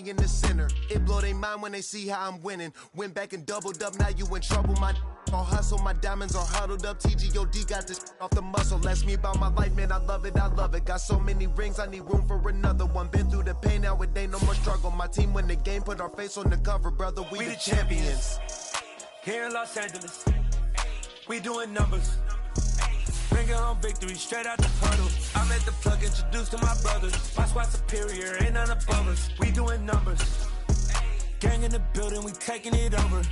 me in the center. It blow their mind when they see how I'm winning. Went back and doubled up, now you in trouble. My all hustle, my diamonds are huddled up. TGOD got this off the muscle. Ask me about my life, man, I love it, I love it. Got so many rings, I need room for another one. Been through the pain, now it ain't no more struggle. My team win the game, put our face on the cover, brother, we the champions. Here in Los Angeles, we doing numbers. Bringing home victory straight out the tunnel. I'm at the plug, introduced to my brothers. My squad superior, ain't none above us. We doing numbers. Gang in the building, we taking it over.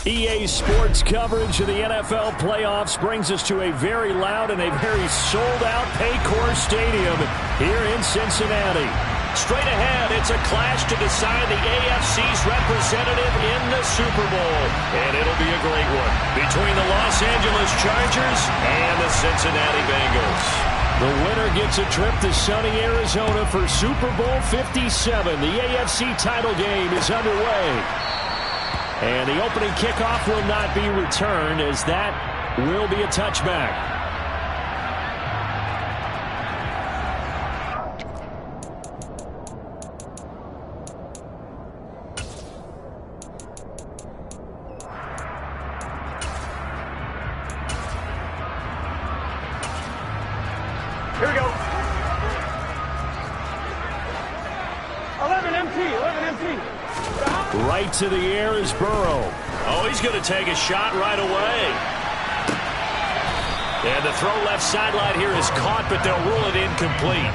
EA Sports coverage of the NFL playoffs brings us to a very loud and a very sold-out Paycor Stadium here in Cincinnati. Straight ahead, it's a clash to decide the AFC's representative in the Super Bowl. And it'll be a great one between the Los Angeles Chargers and the Cincinnati Bengals. The winner gets a trip to sunny Arizona for Super Bowl 57. The AFC title game is underway. And the opening kickoff will not be returned, as that will be a touchback. Here we go. 11 empty. Right to the air is Burrow. Oh, he's going to take a shot right away. And the throw left sideline here is caught, but they'll rule it incomplete.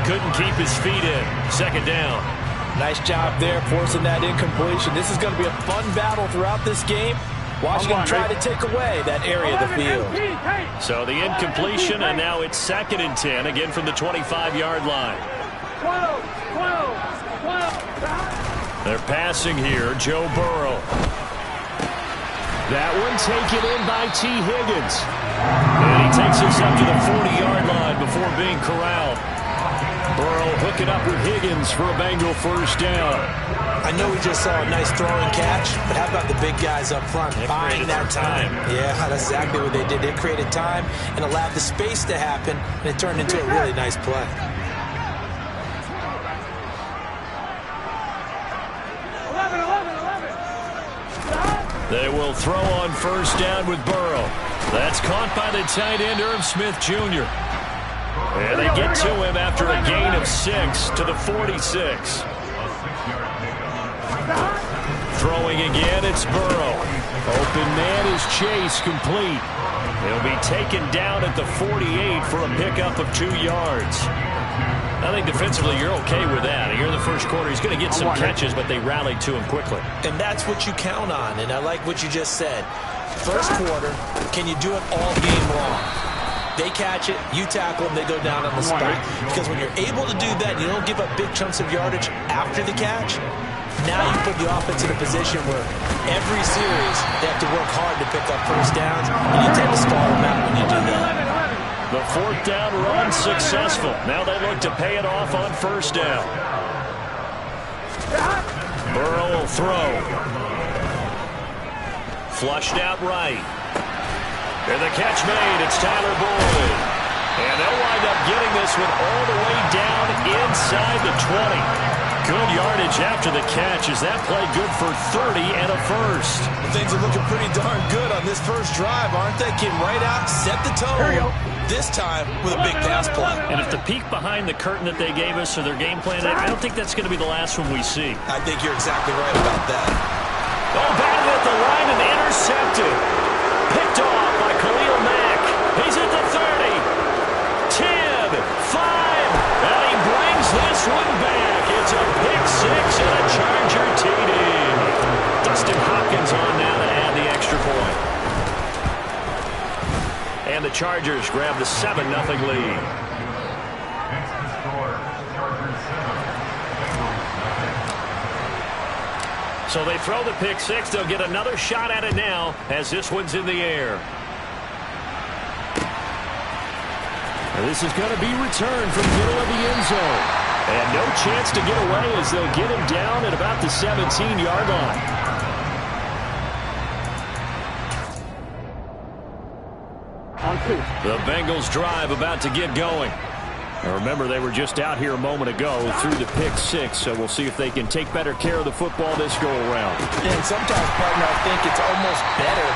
Couldn't keep his feet in. Second down. Nice job there, forcing that incompletion. This is going to be a fun battle throughout this game. Washington try to take away that area of the field. So the incompletion, and now it's 2nd and 10, again from the 25-yard line. 12. They're passing here, Joe Burrow. That one taken in by T. Higgins. And he takes us up to the 40-yard line before being corralled. Burrow hooking up with Higgins for a Bengal first down. I know we just saw a nice throw and catch, but how about the big guys up front buying that time? Yeah, that's exactly what they did. They created time and allowed the space to happen, and it turned into a really nice play. They will throw on first down with Burrow. That's caught by the tight end, Irv Smith Jr. And they get to him after a gain of 6 to the 46. Throwing again, it's Burrow. Open man is Chase, complete. He'll be taken down at the 48 for a pickup of 2 yards. I think defensively you're okay with that. Here in the first quarter, he's going to get some catches, but they rallied to him quickly. And that's what you count on, and I like what you just said. First quarter, can you do it all game long? They catch it, you tackle them, they go down on the spot. Because when you're able to do that, you don't give up big chunks of yardage after the catch. Now you put the offense in a position where every series they have to work hard to pick up first downs, and you tend to stall them out when you do that. The 4th down run successful. Now they look to pay it off on first down. Burrow will throw. Flushed out right. And the catch made. It's Tyler Boyd. And they'll wind up getting this one all the way down inside the 20. Good yardage after the catch. Is that play good for 30 and a first? Things are looking pretty darn good on this first drive, aren't they? Came right out, set the tone. This time with a big pass play. And if the peek behind the curtain that they gave us or their game plan, I don't think that's going to be the last one we see. I think you're exactly right about that. Oh, batted at the line and intercepted. Picked off by Khalil Mack. He's at the 30. 10, 5, and he brings this one back. It's a pick 6 and a Charger TD. Dustin Hopkins on now to add the extra point. And the Chargers grab the 7-0 lead. So they throw the pick 6. They'll get another shot at it now as this one's in the air. And this is going to be returned from the middle of the end zone. And no chance to get away as they'll get him down at about the 17-yard line. On The Bengals drive about to get going. Now remember, they were just out here a moment ago through the pick six, so we'll see if they can take better care of the football this go-around. And sometimes, partner, I think it's almost better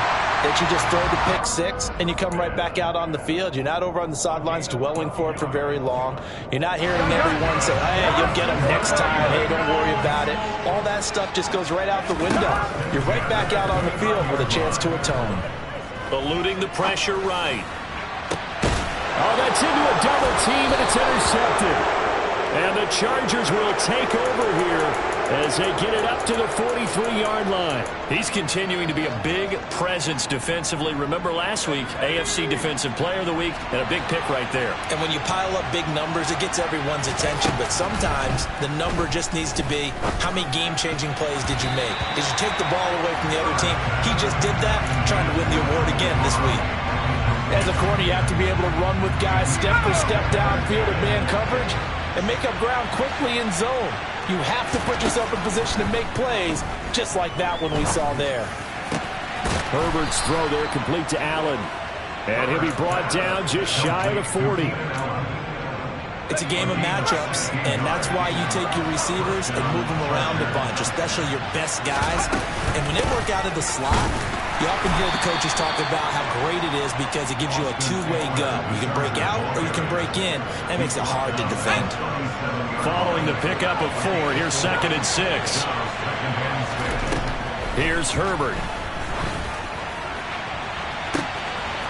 that you just throw the pick six and you come right back out on the field. You're not over on the sidelines dwelling for it for very long. You're not hearing everyone say, hey, you'll get them next time. Hey, don't worry about it. All that stuff just goes right out the window. You're right back out on the field with a chance to atone. Eluding the pressure right. Oh, that's into a double team, and it's intercepted. And the Chargers will take over here as they get it up to the 43-yard line. He's continuing to be a big presence defensively. Remember last week, AFC Defensive Player of the Week, and a big pick right there. And when you pile up big numbers, it gets everyone's attention. But sometimes the number just needs to be, how many game-changing plays did you make? Did you take the ball away from the other team? He just did that, trying to win the award again this week. As a corner, you have to be able to run with guys step for step downfield in man coverage and make up ground quickly in zone. You have to put yourself in position to make plays, just like that one we saw there. Herbert's throw there complete to Allen. And he'll be brought down just shy of the 40. It's a game of matchups, and that's why you take your receivers and move them around a bunch, especially your best guys. And when they work out of the slot, you often hear the coaches talk about how great it is because it gives you a two-way go. You can break out or you can break in. That makes it hard to defend. Following the pickup of 4, here's 2nd and 6. Here's Herbert.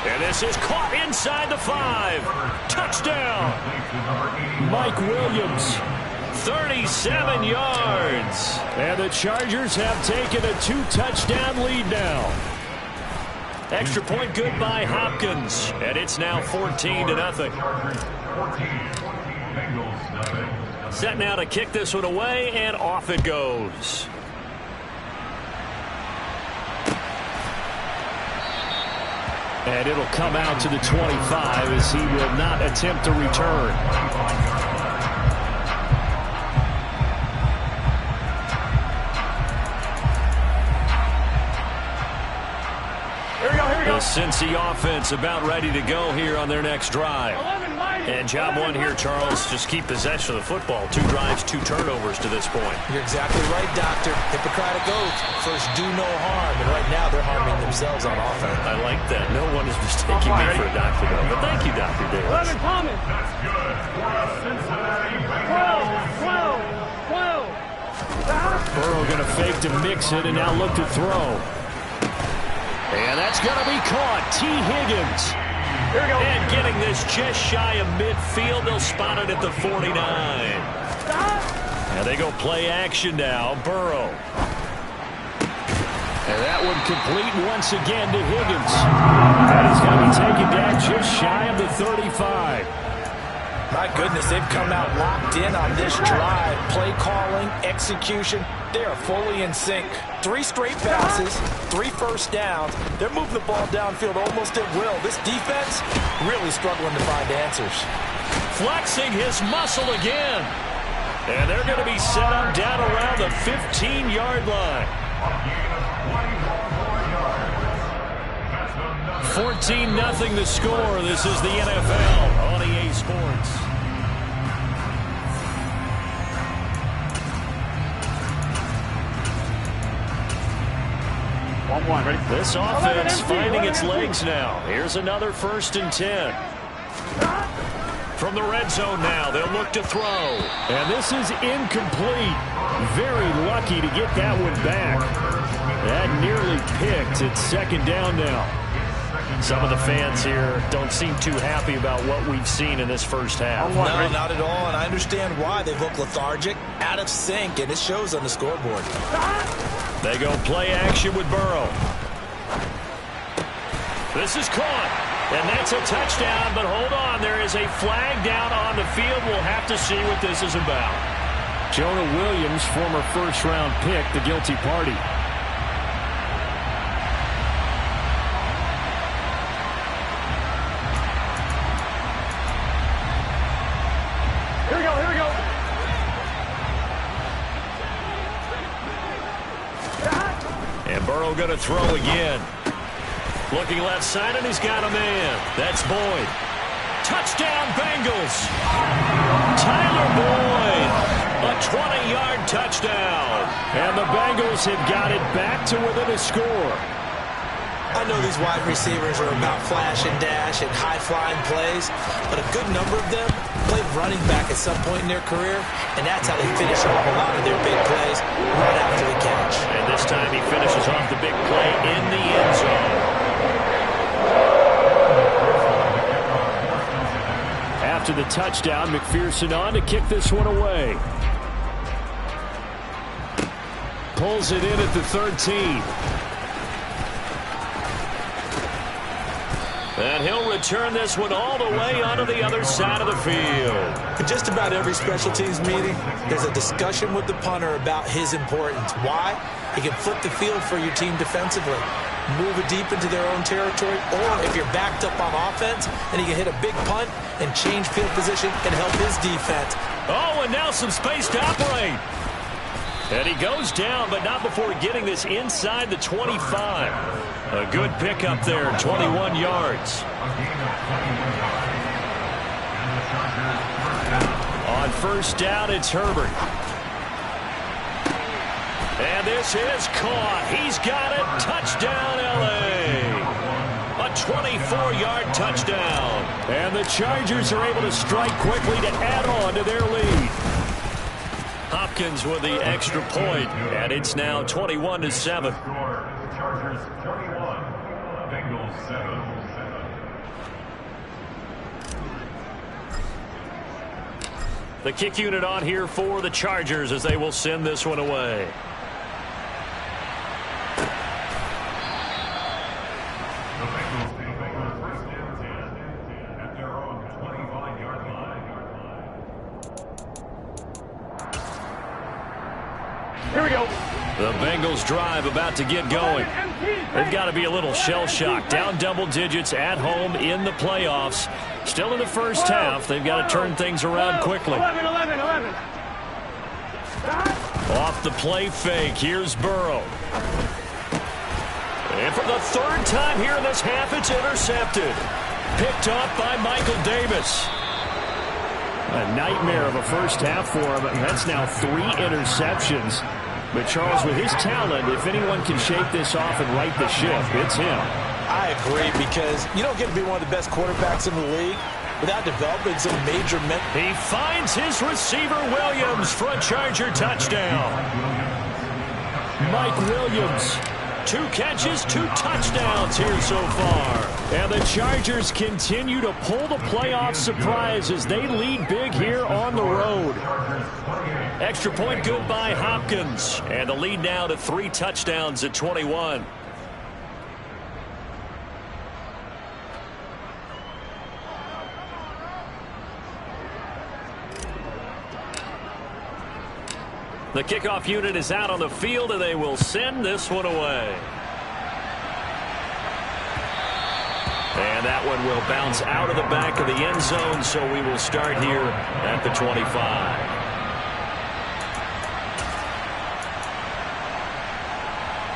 And this is caught inside the 5. Touchdown. Mike Williams, 37 yards. And the Chargers have taken a 2-touchdown lead now. Extra point good by Hopkins. And it's now 14-0. Set now to kick this one away, and off it goes. And it'll come out to the 25 as he will not attempt to return. The Cincy offense about ready to go here on their next drive. And job one here, Charles, just keep possession of the football. 2 drives, 2 turnovers to this point. You're exactly right, Doctor. Hippocratic oath. First, do no harm. And right now, they're harming themselves on offense. I like that. No one is mistaking me for a doctor, though. But thank you, Dr. Davis. 11 Thomas. 12. Burrow going to fake to mix it and now look to throw. And that's going to be caught. T. Higgins. Here we go. And getting this just shy of midfield. They'll spot it at the 49. Now they go play action now. Burrow. And that one complete once again to Higgins. And he's going to be taken down just shy of the 35. My goodness, they've come out locked in on this drive. Play calling, execution, they are fully in sync. 3 straight passes, 3 first downs. They're moving the ball downfield almost at will. This defense really struggling to find answers. Flexing his muscle again. And they're going to be set up down around the 15-yard line. 14-0 the score. This is the NFL on EA Sports. Ready? This offense finding its legs now. Here's another 1st and 10. From the red zone now, they'll look to throw. And this is incomplete. Very lucky to get that one back. That nearly picked. It's 2nd down now. Some of the fans here don't seem too happy about what we've seen in this first half. No, not at all, and I understand why. They look lethargic, out of sync, and it shows on the scoreboard. They go play action with Burrow. This is caught, and that's a touchdown, but hold on. There is a flag down on the field. We'll have to see what this is about. Jonah Williams, former first-round pick, the guilty party. Here we go. And Burrow going to throw again. Looking left side, and he's got a man. That's Boyd. Touchdown, Bengals. Tyler Boyd. A 20-yard touchdown. And the Bengals have got it back to within a score. I know these wide receivers are about flash and dash and high-flying plays, but a good number of them played running back at some point in their career, and that's how they finish off a lot of their big plays right after the catch. And this time he finishes off the big play in the end zone. After the touchdown, McPherson on to kick this one away. Pulls it in at the 13. And he'll return this one all the way onto the other side of the field. In just about every special teams meeting, there's a discussion with the punter about his importance. Why? He can flip the field for your team defensively, move it deep into their own territory, or if you're backed up on offense, then he can hit a big punt and change field position and help his defense. Oh, and now some space to operate. And he goes down, but not before getting this inside the 25. A good pickup there, 21 yards. On first down, it's Herbert. And this is caught. He's got it. Touchdown, L.A. A 24-yard touchdown. And the Chargers are able to strike quickly to add on to their lead. Hopkins with the extra point, and it's now 21-7. Chargers 21, Bengals 7. The kick unit on here for the Chargers as they will send this one away. The Bengals take over first and 10 at their own 25-yard line. Here we go. The Bengals drive about to get going. They've got to be a little shell-shocked. Down double digits at home in the playoffs. Still in the first half. They've got to turn things around quickly. 11. Off the play fake. Here's Burrow. And for the third time here in this half, it's intercepted. Picked off by Michael Davis. A nightmare of a first half for him. That's now 3 interceptions. But, Charles, with his talent, if anyone can shake this off and right the ship, it's him. I agree, because you don't get to be one of the best quarterbacks in the league without developing some major mental. He finds his receiver, Williams, for a Charger touchdown. Mike Williams, 2 catches, 2 touchdowns here so far. And the Chargers continue to pull the playoff surprise as they lead big here on the road. Extra point good by Hopkins. And the lead now to 3 touchdowns at 21. The kickoff unit is out on the field, and they will send this one away. And that one will bounce out of the back of the end zone, so we will start here at the 25.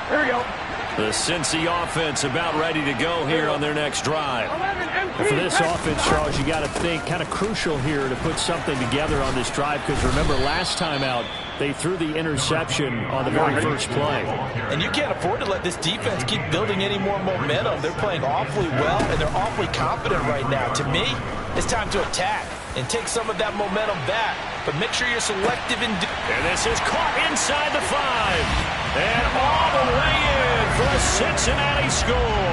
Here we go. The Cincy offense about ready to go here on their next drive. And for this offense, Charles, you got to think kind of crucial here to put something together on this drive, because remember last time out they threw the interception on the very first play. And you can't afford to let this defense keep building any more momentum. They're playing awfully well, and they're awfully confident right now. To me, it's time to attack and take some of that momentum back. But make sure you're selective in and this is caught inside the 5. And all the way in for a Cincinnati score.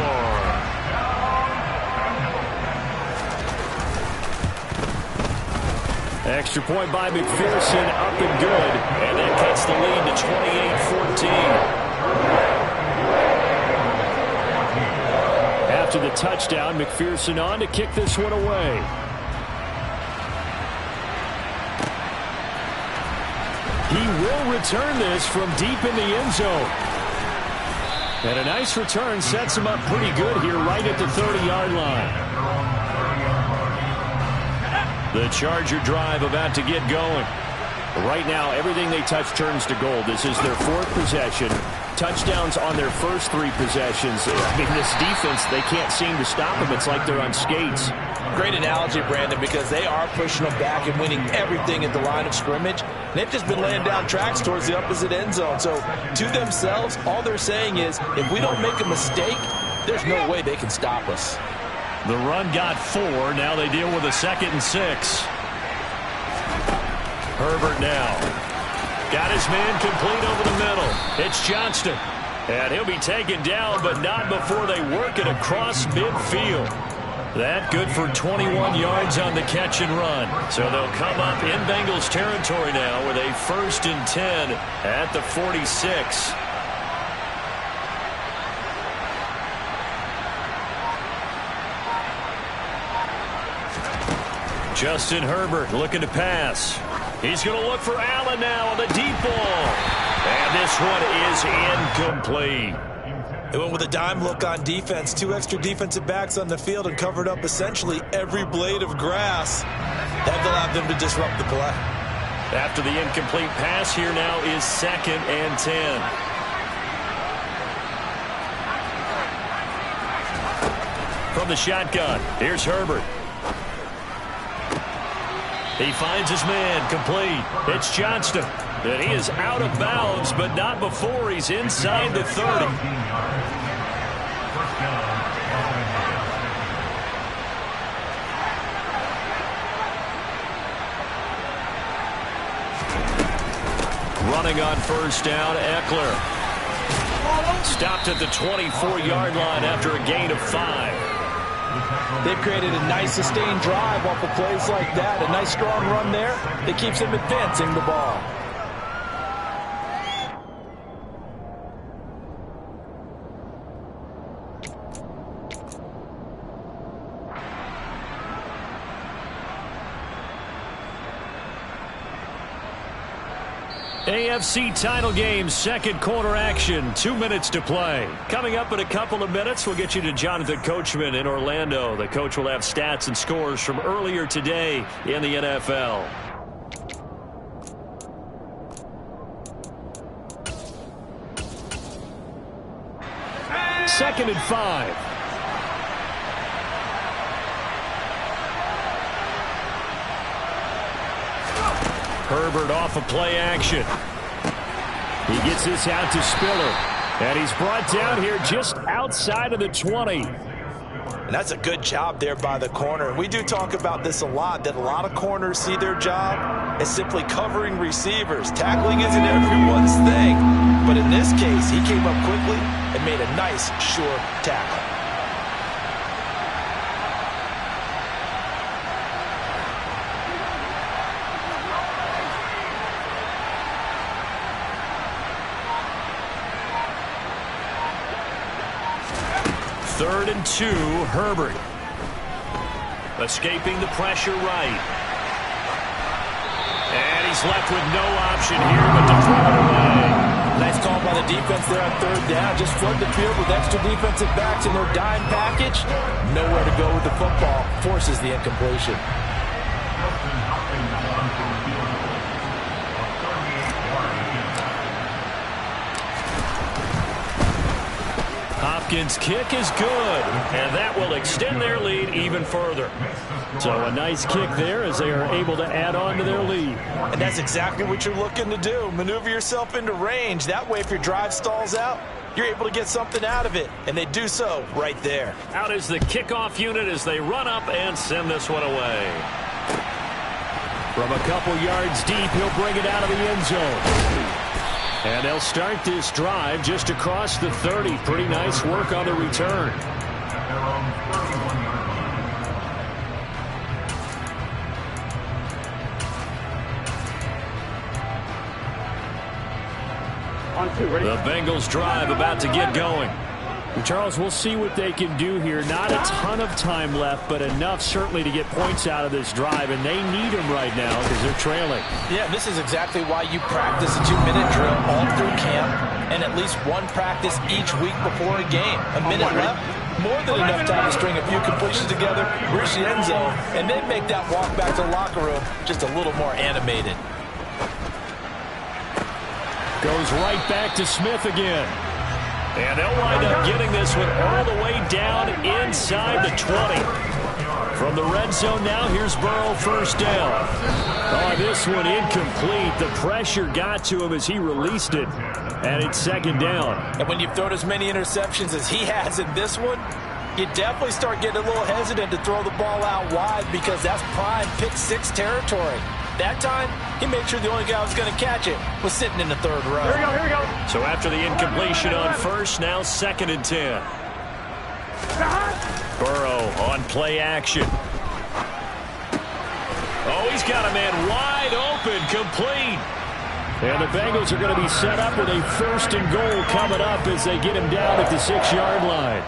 Extra point by McPherson, up and good. And that cuts the lead to 28-14. After the touchdown, McPherson on to kick this one away. He will return this from deep in the end zone. And a nice return sets him up pretty good here right at the 30-yard line. The Charger drive about to get going. Right now, everything they touch turns to gold. This is their 4th possession. touchdowns on their first 3 possessions. I mean, this defense, they can't seem to stop them. It's like they're on skates. Great analogy, Brandon, because they are pushing them back and winning everything at the line of scrimmage. They've just been laying down tracks towards the opposite end zone. So to themselves, all they're saying is, if we don't make a mistake, there's no way they can stop us. The run got 4. Now they deal with a 2nd and 6. Herbert now. Got his man complete over the middle. It's Johnston. And he'll be taken down, but not before they work it across midfield. That good for 21 yards on the catch and run. So they'll come up in Bengals territory now with a 1st and 10 at the 46. Justin Herbert looking to pass. He's going to look for Allen now on the deep ball. And this one is incomplete. They went with a dime look on defense. 2 extra defensive backs on the field and covered up essentially every blade of grass. That allowed them to disrupt the play. After the incomplete pass, here now is 2nd and 10. From the shotgun, here's Herbert. He finds his man complete. It's Johnston. And he is out of bounds, but not before he's inside the 30. Running on 1st down, Eckler. Stopped at the 24-yard line after a gain of 5. They've created a nice sustained drive off of plays like that. A nice strong run there that keeps them advancing the ball. AFC title game, 2nd quarter action, 2 minutes to play. Coming up in a couple of minutes, we'll get you to Jonathan Coachman in Orlando. The coach will have stats and scores from earlier today in the NFL. Second and 5. Herbert off of play action. He gets this out to Spiller. And he's brought down here just outside of the 20. And that's a good job there by the corner. We do talk about this a lot, that a lot of corners see their job as simply covering receivers. Tackling isn't everyone's thing. But in this case, he came up quickly and made a nice, sure tackle. Third and 2, Herbert. Escaping the pressure right. And he's left with no option here but to throw it away. Nice call by the defense there on 3rd down. Just flood the field with extra defensive backs in their dime package. Nowhere to go with the football. Forces the incompletion. Hopkins' kick is good, and that will extend their lead even further. So a nice kick there as they are able to add on to their lead. And that's exactly what you're looking to do. Maneuver yourself into range. That way, if your drive stalls out, you're able to get something out of it. And they do so right there. Out is the kickoff unit as they run up and send this one away. From a couple yards deep, he'll bring it out of the end zone. And they'll start this drive just across the 30. Pretty nice work on the return. The Bengals drive about to get going. Charles, we'll see what they can do here. Not a ton of time left, but enough certainly to get points out of this drive, and they need them right now because they're trailing. Yeah, this is exactly why you practice a 2-minute drill all through camp and at least one practice each week before a game. A minute left, more than enough time to string a few completions together, reach the end zone, and then make that walk back to the locker room just a little more animated. Goes right back to Smith again. And they'll wind up getting this one all the way down inside the 20. From the red zone now, here's Burrow, first down. Oh, this one incomplete. The pressure got to him as he released it, and it's second down. And when you've thrown as many interceptions as he has in this one, you definitely start getting a little hesitant to throw the ball out wide because that's prime pick six territory. That time, he made sure the only guy who was going to catch it was sitting in the third row. Here we go. So after the incompletion on first, now second and 10. Burrow on play action. Oh, he's got a man wide open, complete. And the Bengals are going to be set up with a first and goal coming up as they get him down at the 6-yard line.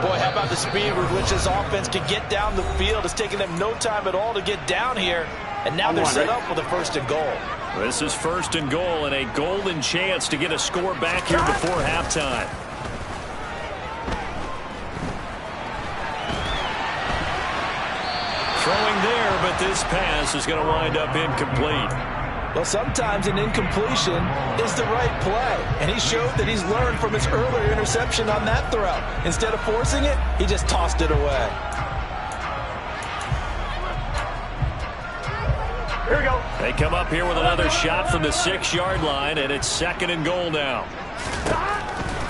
Boy, how about the speed with which this offense can get down the field? It's taking them no time at all to get down here. And now they're set up with a first and goal. This is first and goal and a golden chance to get a score back here before halftime. Throwing there, but this pass is going to wind up incomplete. Well, sometimes an incompletion is the right play. And he showed that he's learned from his earlier interception on that throw. Instead of forcing it, he just tossed it away. Here we go. They come up here with another shot from the 6-yard line, and it's second and goal now.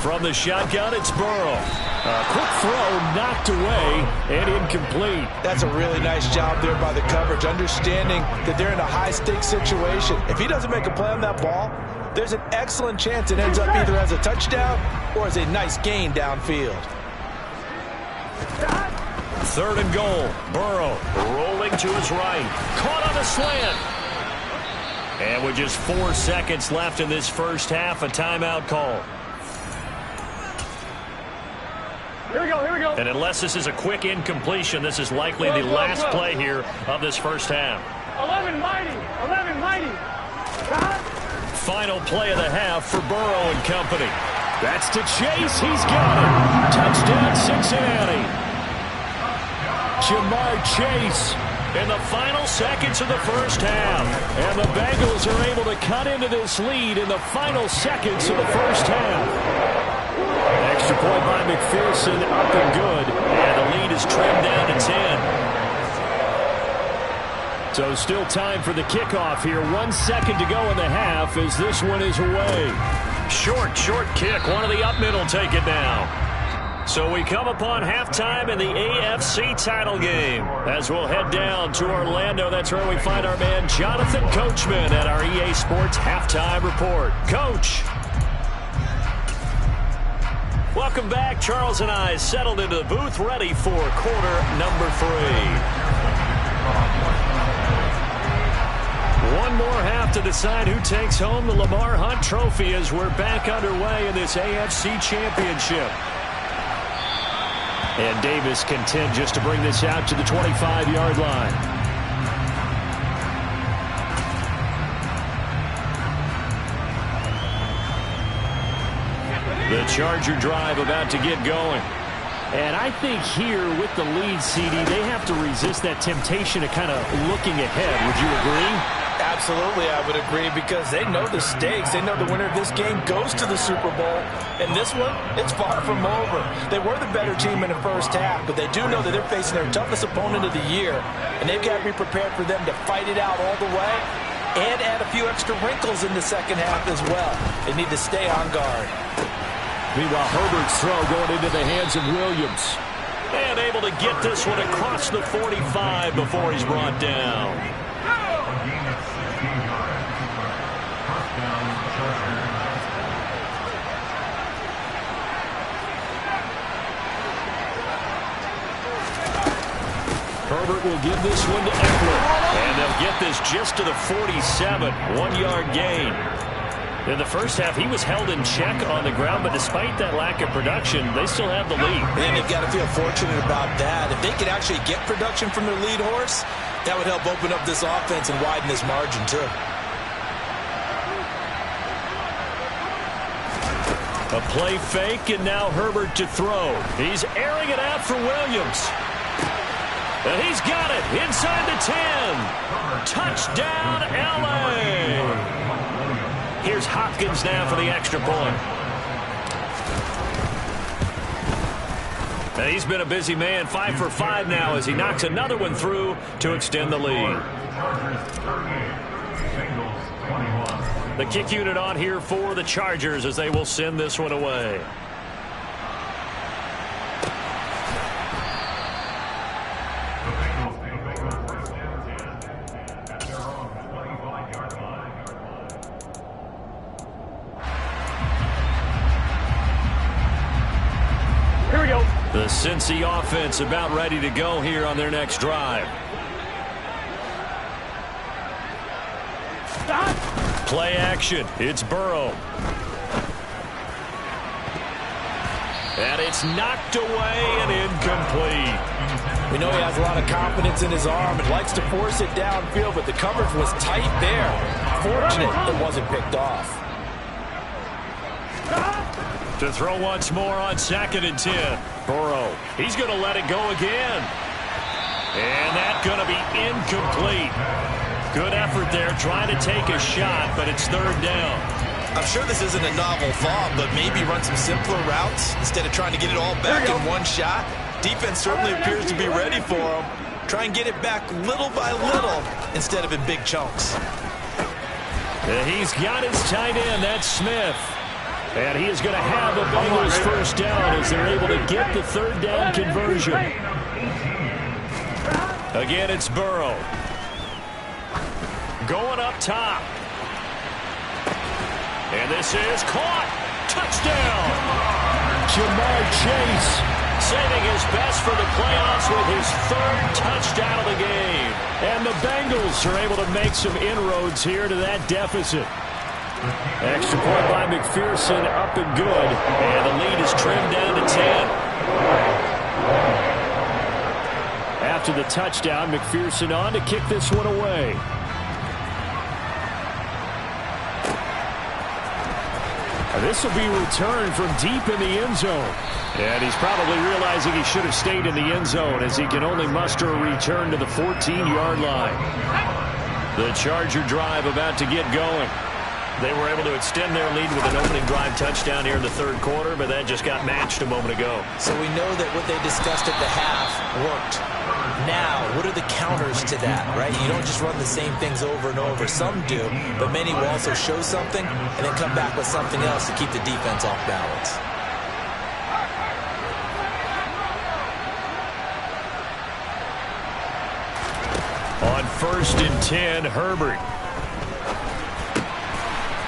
From the shotgun, it's Burrow. A quick throw knocked away and incomplete. That's a really nice job there by the coverage, understanding that they're in a high-stakes situation. If he doesn't make a play on that ball, there's an excellent chance it ends up either as a touchdown or as a nice gain downfield. Third and goal. Burrow rolling to his right. Caught on a slant. And with just 4 seconds left in this first half, a timeout call. Here we go. And unless this is a quick incompletion, this is likely the last play here of this first half. 11 mighty. Final play of the half for Burrow and company. That's to Chase. He's got it. Touchdown, Cincinnati. Jamar Chase in the final seconds of the first half. And the Bengals are able to cut into this lead in the final seconds of the first half. Extra point by McPherson, up and good. And the lead is trimmed down to 10. So still time for the kickoff here. 1 second to go in the half as this one is away. Short kick. One of the up middle take it now. So we come upon halftime in the AFC title game. As we'll head down to Orlando, that's where we find our man Jonathan Coachman at our EA Sports Halftime Report. Coach. Welcome back. Charles and I settled into the booth, ready for quarter number 3. One more half to decide who takes home the Lamar Hunt Trophy as we're back underway in this AFC Championship. And Davis content just to bring this out to the 25-yard line. The Charger drive about to get going. And I think here with the lead, CD, they have to resist that temptation of kind of looking ahead. Would you agree? Absolutely, I would agree, because they know the stakes. They know the winner of this game goes to the Super Bowl. And this one, it's far from over. They were the better team in the first half, but they do know that they're facing their toughest opponent of the year. And they've got to be prepared for them to fight it out all the way and add a few extra wrinkles in the second half as well. They need to stay on guard. Meanwhile, Herbert's throw going into the hands of Williams. And able to get this one across the 45 before he's brought down. Herbert will give this one to Eckler. And they'll get this just to the 47. 1-yard gain. In the first half, he was held in check on the ground, but despite that lack of production, they still have the lead. And they've got to feel fortunate about that. If they could actually get production from their lead horse, that would help open up this offense and widen this margin, too. A play fake, and now Herbert to throw. He's airing it out for Williams. And he's got it inside the 10. Touchdown, L.A. Here's Hopkins now for the extra point. And he's been a busy man, 5 for 5 now as he knocks another one through to extend the lead. The kick unit on here for the Chargers as they will send this one away. The Cincy offense about ready to go here on their next drive. Play action. It's Burrow. And it's knocked away and incomplete. We know he has a lot of confidence in his arm and likes to force it downfield, but the coverage was tight there. Fortunate it wasn't picked off. To throw once more on 2nd and 10. Burrow, he's going to let it go again. And that's going to be incomplete. Good effort there, trying to take a shot, but it's 3rd down. I'm sure this isn't a novel thought, but maybe run some simpler routes instead of trying to get it all back in one shot. Defense certainly appears to be ready for him. Try and get it back little by little instead of in big chunks. He's got his tight end, that's Smith. And he is going to have the Bengals first down as they're able to get the 3rd down conversion. Again, it's Burrow. Going up top. And this is caught. Touchdown. Jamar Chase saving his best for the playoffs with his 3rd touchdown of the game. And the Bengals are able to make some inroads here to that deficit. Extra point by McPherson, up and good. And the lead is trimmed down to 10. After the touchdown, McPherson on to kick this one away. And this will be returned from deep in the end zone. And he's probably realizing he should have stayed in the end zone as he can only muster a return to the 14-yard line. The Charger drive about to get going. They were able to extend their lead with an opening drive touchdown here in the 3rd quarter, but that just got matched a moment ago. So we know that what they discussed at the half worked. Now, what are the counters to that, right? You don't just run the same things over and over. Some do, but many will also show something and then come back with something else to keep the defense off balance. On 1st and 10, Herbert.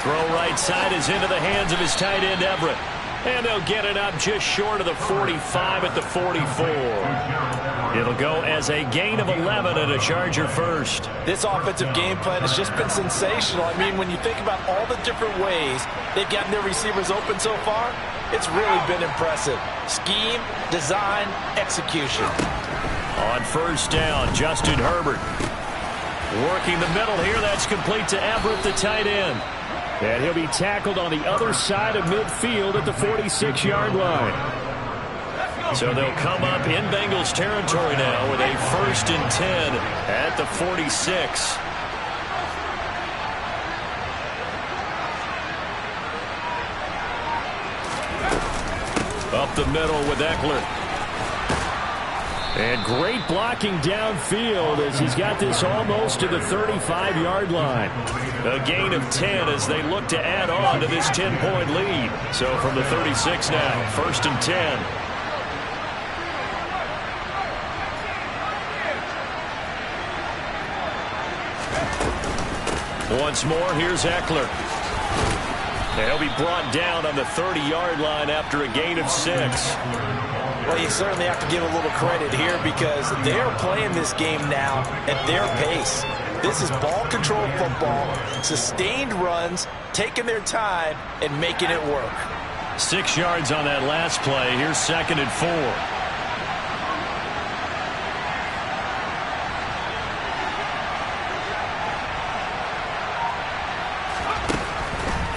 Throw right side is into the hands of his tight end, Everett. And they'll get it up just short of the 45 at the 44. It'll go as a gain of 11 and a Charger first. This offensive game plan has just been sensational. I mean, when you think about all the different ways they've gotten their receivers open so far, it's really been impressive. Scheme, design, execution. On 1st down, Justin Herbert. Working the middle here, that's complete to Everett, the tight end. And he'll be tackled on the other side of midfield at the 46-yard line. So they'll come up in Bengals territory now with a 1st and 10 at the 46. Up the middle with Eckler. And great blocking downfield as he's got this almost to the 35-yard line. A gain of 10 as they look to add on to this 10-point lead. So from the 36 now, 1st and 10. Once more, here's Eckler. And he'll be brought down on the 30-yard line after a gain of 6. Well, you certainly have to give a little credit here because they're playing this game now at their pace. This is ball control football, sustained runs, taking their time, and making it work. 6 yards on that last play. Here's 2nd and 4.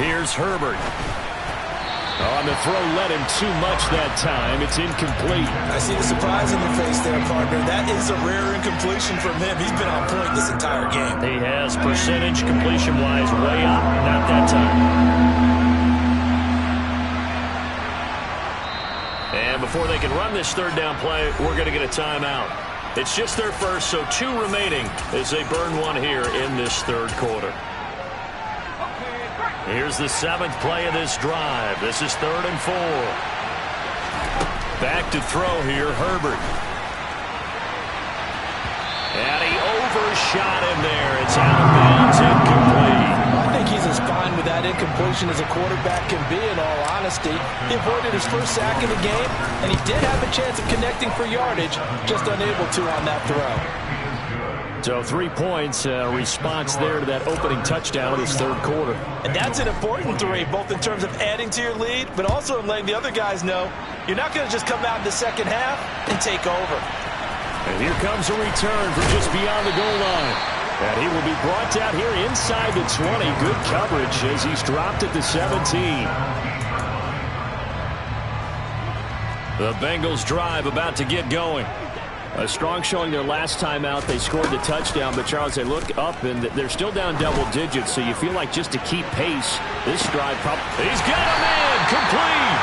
Here's Herbert. Oh, and the throw led him too much that time. It's incomplete. I see the surprise in your face there, partner. That is a rare incompletion from him. He's been on point this entire game. He has percentage completion-wise way up. Not that time. And before they can run this third down play, we're going to get a timeout. It's just their first, so 2 remaining as they burn one here in this third quarter. Here's the 7th play of this drive. This is 3rd and 4. Back to throw here, Herbert. And he overshot him there. It's out of bounds, incomplete. I think he's as fine with that incompletion as a quarterback can be, in all honesty. He avoided his first sack in the game, and he did have a chance of connecting for yardage, just unable to on that throw. So 3 points, response there to that opening touchdown of this third quarter. And that's an important 3, both in terms of adding to your lead, but also in letting the other guys know you're not going to just come out in the second half and take over. And here comes a return from just beyond the goal line. And he will be brought down here inside the 20. Good coverage as he's dropped at the 17. The Bengals drive about to get going. A strong showing their last time out. They scored the touchdown, but Charles, they look up and they're still down double digits, so you feel like just to keep pace, this drive probably... He's got him in! Complete!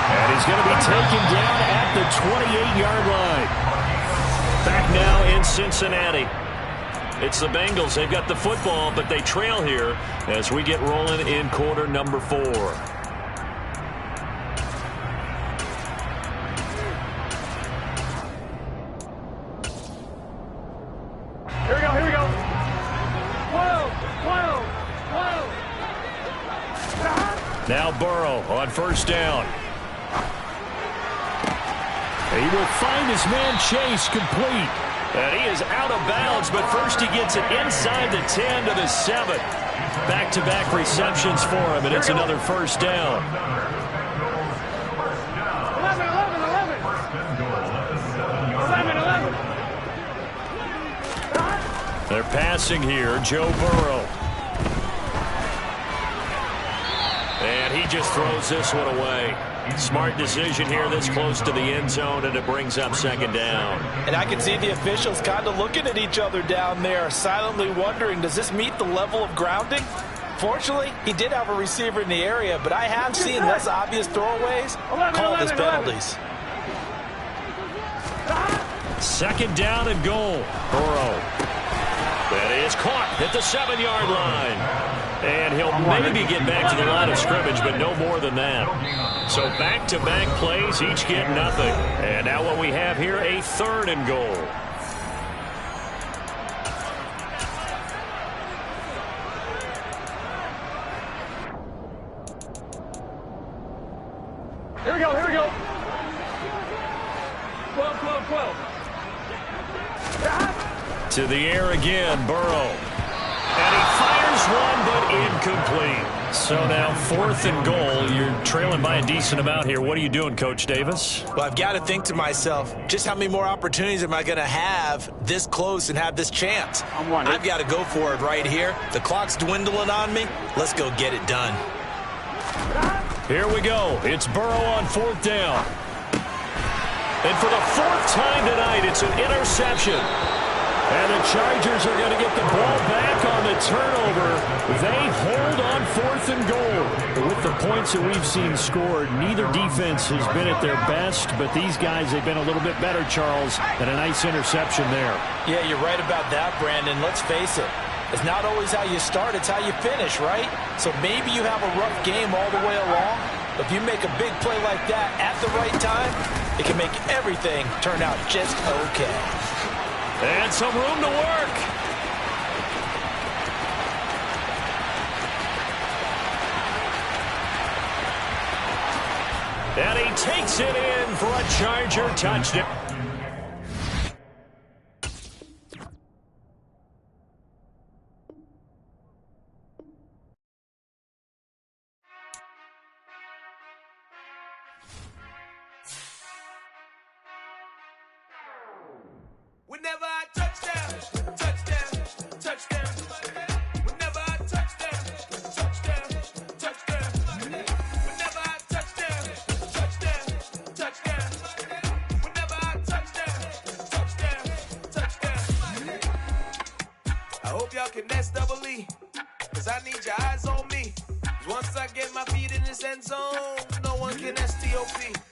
And he's going to be taken down at the 28-yard line. Back now in Cincinnati. It's the Bengals. They've got the football, but they trail here as we get rolling in quarter number 4. Here we go. Now Burrow on first down. He will find his man Chase complete. And he is out of bounds, but first he gets it inside the 10 to the 7. Back-to-back receptions for him, and it's another first down. 11. They're passing here, Joe Burrow. And he just throws this one away. Smart decision here this close to the end zone, and it brings up second down. And I can see the officials kind of looking at each other down there, silently wondering, does this meet the level of grounding? Fortunately, he did have a receiver in the area, but I have seen less obvious throwaways called as penalties. Second down and goal. Burrow. That is caught at the 7-yard line. And he'll maybe get back to the line of scrimmage, but no more than that. So back-to-back plays, each get nothing. And now what we have here, a 3rd and goal. Here we go. 12. To the air again, Burrow. And he fires one, but incomplete. So now 4th and goal. You're trailing by a decent amount here. What are you doing, Coach Davis? Well, I've got to think to myself, just how many more opportunities am I going to have this close and have this chance? I've got to go for it right here. The clock's dwindling on me. Let's go get it done. Here we go. It's Burrow on 4th down. And for the 4th time tonight, it's an interception. And the Chargers are going to get the ball back on the turnover. They hold on 4th and goal. With the points that we've seen scored, neither defense has been at their best, but these guys, they've been a little bit better, Charles, and a nice interception there. Yeah, you're right about that, Brandon. Let's face it. It's not always how you start, it's how you finish, right? So maybe you have a rough game all the way along. If you make a big play like that at the right time, it can make everything turn out just okay. And some room to work. And he takes it in for a Charger touchdown. Whenever I touchdown, touchdown, touchdown. Whenever I touchdown, touchdown, touchdown. Whenever I y'all can SEE. Cause I need your eyes on me. Once I get my feet in this end zone, no one can STOP.